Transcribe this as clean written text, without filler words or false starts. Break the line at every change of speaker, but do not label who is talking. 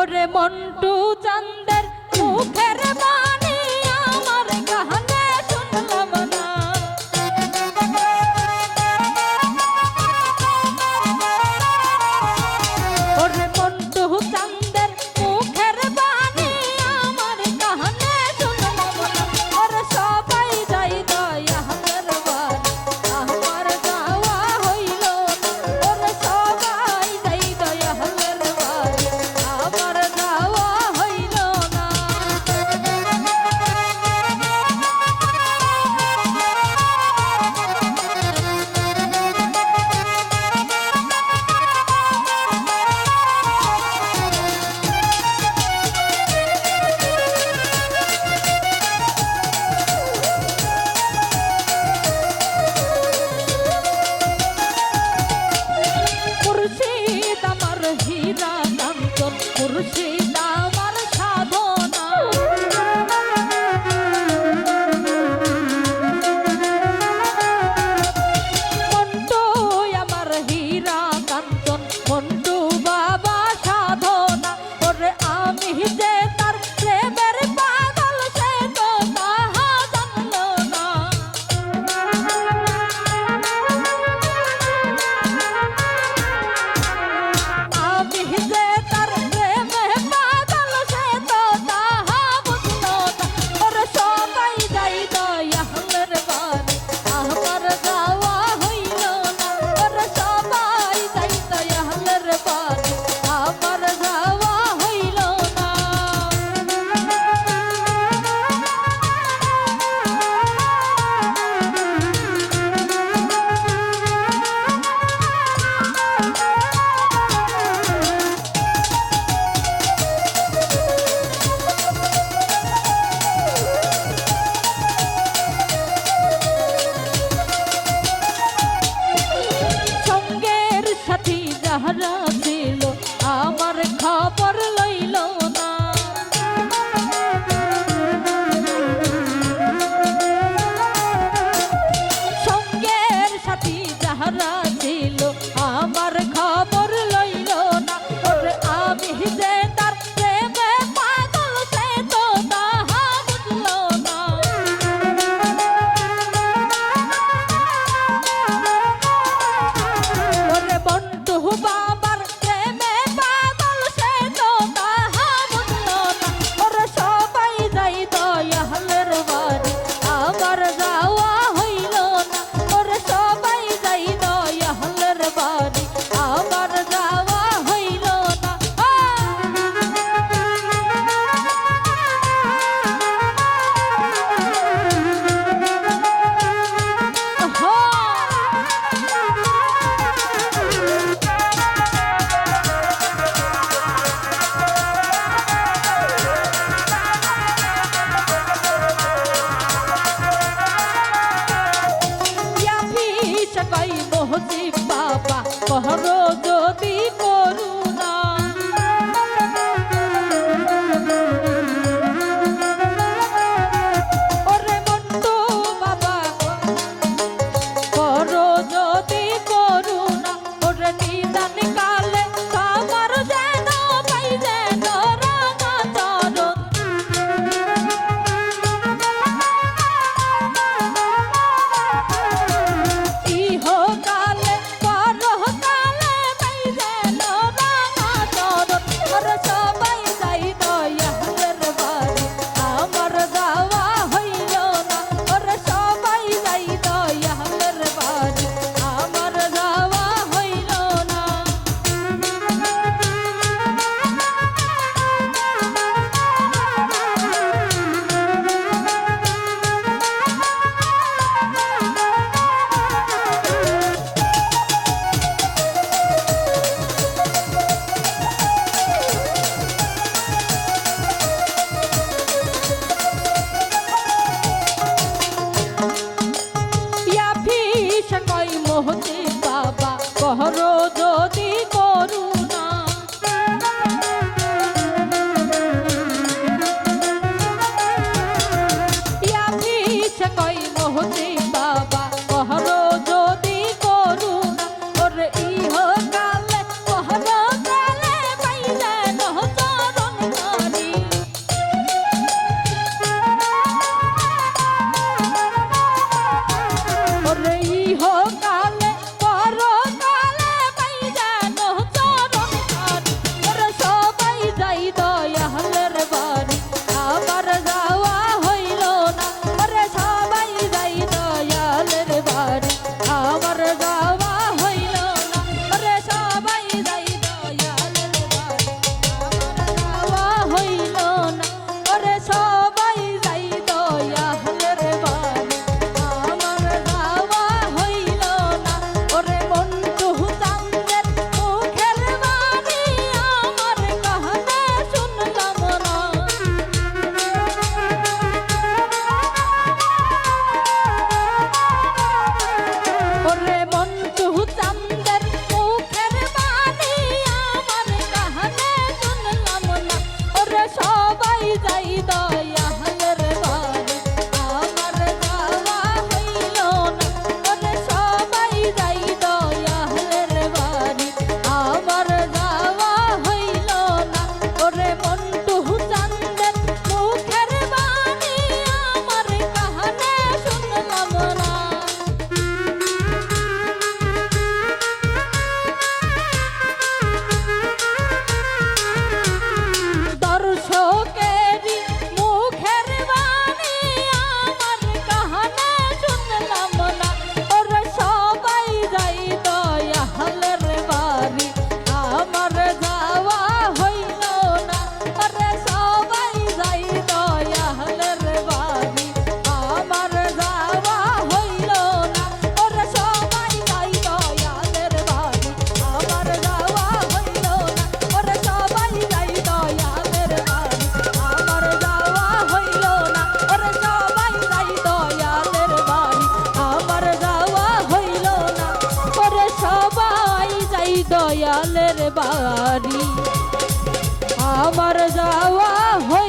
ওরে মন্টু চান্দের মুখের বাণী আমার কানে শুনলাম না। ওরে মন্টু চান্দের মুখের বাণী আমার কানে শুনলাম না। ওরে সবাই যাই দয়ালের বাড়ি আমার যাওয়া হইল না। ওরে সবাই যাই দয়ালের বাড়ি আমার যাওয়া হইল না। মুর্শিদ আমার হীরা কাঞ্চন, মুর্শিদ আমার সাধনা। মন্টু আমার হীরা কাঞ্চন, মন্টু বাবা সাধনা। ওরে আমি যে তার প্রেমের পাগল সে তো তাহা জানলো না। আমি যে তার প্রেমে পাগল সে তো তাহা বুঝলো না। ওরে সবাই যাই দয়ালের বাড়ি আমার যাওয়া হইল না। ওরে সবাই যাই দয়ালের বাড়ি আমার যাওয়া হইল না। সঙ্গের সাথী যাহারা ছিল আমার খবর লইল না। সঙ্গের সাথী যাহারা ছিল আমার খবর লইল না। ওরে আমি যে তার প্রেমে পাগল সে তো তাহা বুঝলো না। ওরে মন্টু বাবার প্রেমে পাগল সে তো তাহা বুঝলো না। ওরে সবাই যাই দয়ালের বাড়ি আমার যাওয়া হইল না। ওরে সবাই যাই দয়ালের বাড়ি আমার যাওয়া হইল না। কই মহজিব বাবা কহর যদি করুণা। ওরে মন্টু বাবা কর যদি করুণা। ওরে নিদান কালে আমার যেন পাই যেন রাঙা চরণ। ইহকালে পরকালে বাড়ি আমার যাওয়া হইল